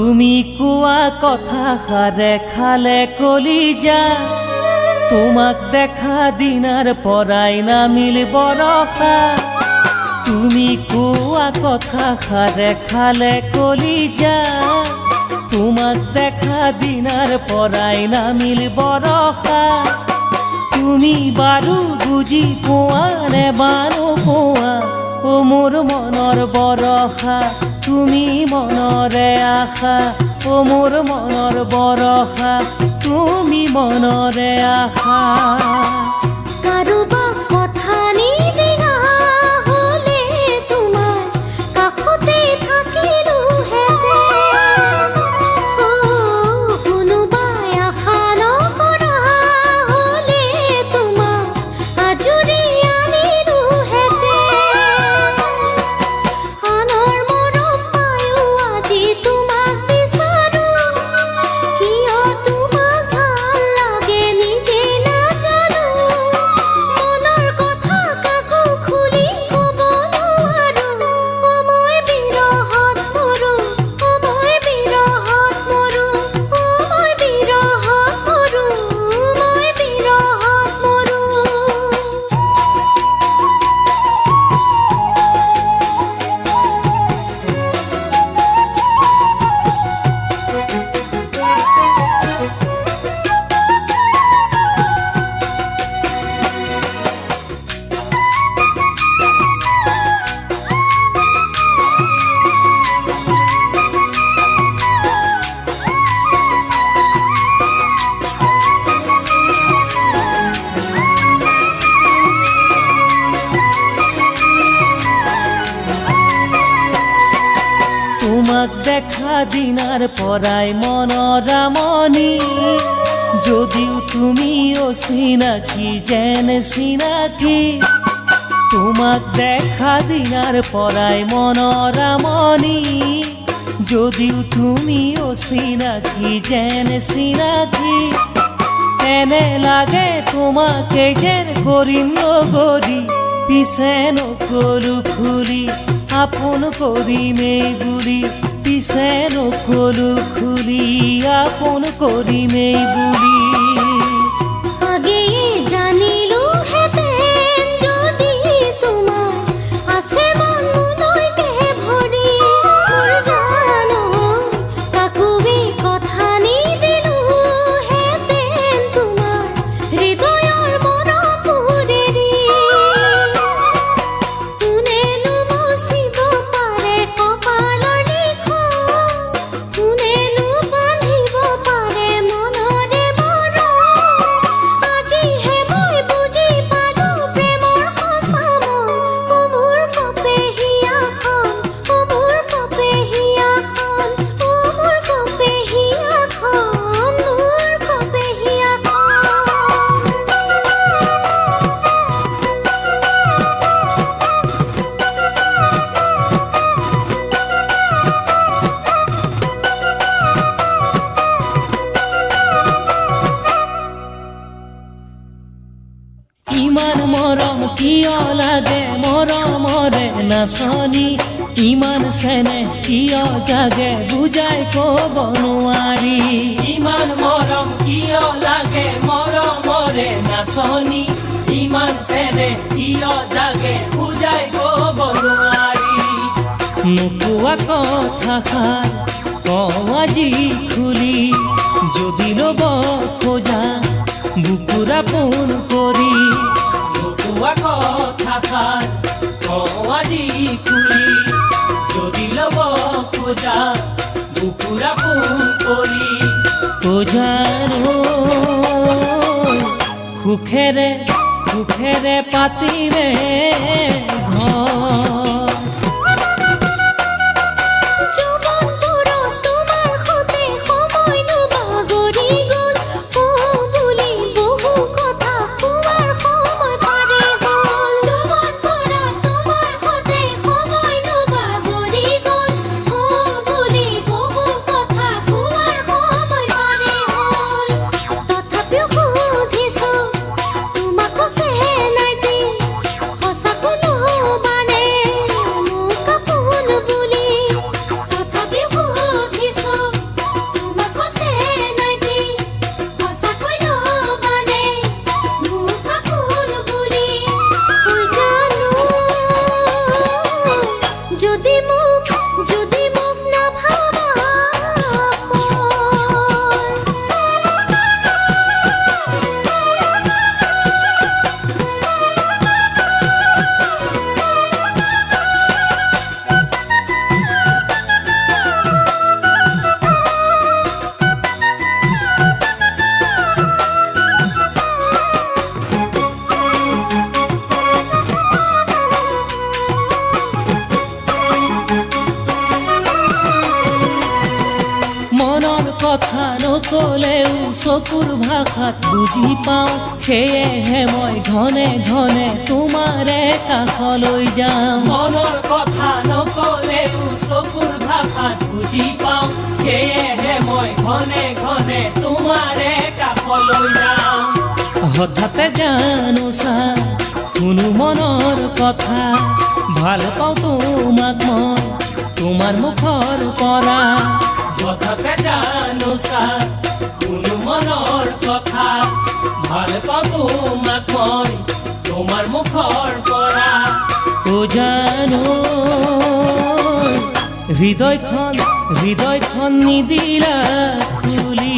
তুমি কোৱা কথাষাৰে খালে কলিজা, তোমাক দেখা দিনাৰ পৰাই নামিল বৰষা। তুমি কোৱা কথাষাৰে খালে কলিজা, তোমাক দেখা দিনাৰ পৰাই নামিল বৰষা। তুমি বাৰু বুজি পোৱা নে বানো পোৱা ও মোৰ মনৰ বৰষা, তুমি মনৰে আশা ও মোৰ মনৰ বৰষা, তুমি মনৰে আশা। কাৰোবাক কথা নিদিয়া হ'লে তোমাৰ কাষতে থাকিলোহেঁতেন, কোনোবাই আশা নকৰা হ'লে তোমাক আজৰি আনিলোহেঁতেন। আনৰ মৰম পায়ো আজি তোমাক বিচাৰো, কিয় তোমাক ভাল লাগে নিজে নাজানো। মনৰ কথা কাকো খুলি ক'ব নোৱাৰো, মই বিৰহত মৰো, মই বিৰহত মৰো, মই বিৰহত মৰো, মই বিৰহত মৰো। তোমাক দেখা দিনাৰ পৰাই মনৰ আমনি, যদিও তুমি অচিনাকি যেন চিনাকি। তোমাক দেখা দিনাৰ পৰাই মনৰ আমনি, যদিও তুমি অচিনাকি যেন চিনাকি। এনে লাগে তোমাকে যেন কৰিম নগৰি, পিছে নকলো খুলি আপোন কৰিমেই বুলি, পিছে নকলো খুলি আপোন কৰিমেই বুলি। আগেয়ে জানিলোহেঁতেন যদি তোমাৰ আছে মন মোলৈকে ভৰি, মোৰ জানো কাকোৱে কথা নিদিলোহেঁতেন তোমাৰ হৃদয়ৰ মৰমবোৰ এৰি। কোনেনো মচিব পাৰে কপালৰ লিখন, কোনেনো বান্ধিব পাৰে মনৰে মৰম। আজিহে মই বুজি পালো প্ৰেমৰ সঁচা মন, ও মোৰ কপেহীয়াখন, ও মোৰ কপেহীয়াখন, ও মোৰ কপেহীয়াখন, মোৰ কপেহীয়াখন। ইমান মৰম কিয় লাগে মৰমৰে নাচনি, ইমান চেনেহ কিয় জাগে বুজাই ক'ব নোৱাৰি। ইমান মৰম কিয় লাগে মৰমৰে নাচনি, ইমান চেনেহ কিয় জাগে বুজাই ক'ব নোৱাৰি। নোকোৱা কথাষাৰ কওঁ আজি খুলি, যদি ল'ব খোজা বুকুৰ আপোন কৰি। নোকোৱা কথাষাৰ কওঁ আজি খুলি, যদি ল'ব খোজা বুকুৰ আপোন কৰি। খোজাৰো সুখেৰে সুখেৰে পাতিমে ঘৰ। যৌৱনবোৰত তোমাৰ সতে সময়নো বাগৰি গ'ল, ও বুলি বহু কথা কোৱাৰ সময় পাৰি গ'ল। যৌৱনবোৰত তোমাৰ সতে সময়নো বাগৰি গ'ল, ও বুলি বহু কথা কোৱাৰ সময় পাৰি গ'ল। তথাপিও সুধিছো তোমাকো চেনাইতি, সঁচাকৈ যদি মোক না ভাবা মনৰ কথা নকলেও চকুৰ ভাষাত বুজি পাওঁ সেয়েহে মই ঘনে ঘনে তোমাৰে কাষলৈ যাওঁ মনৰ কথা নকলেও চকুৰ ভাষাত বুজি পাওঁ সেয়েহে মই ঘনে ঘনে তোমাৰে কাষলৈ যাওঁ হঠাতে জানো চা কোনো মনৰ কথা ভাল পাওঁ তোমাক মই তোমাৰ মুখৰ পৰা হঠাতে জানো চা কোনো মনৰ কথা ভাল পাওঁ তোমাক মই তোমাৰ মুখৰ পৰা জানো হৃদয়খন নিদিলা খুলি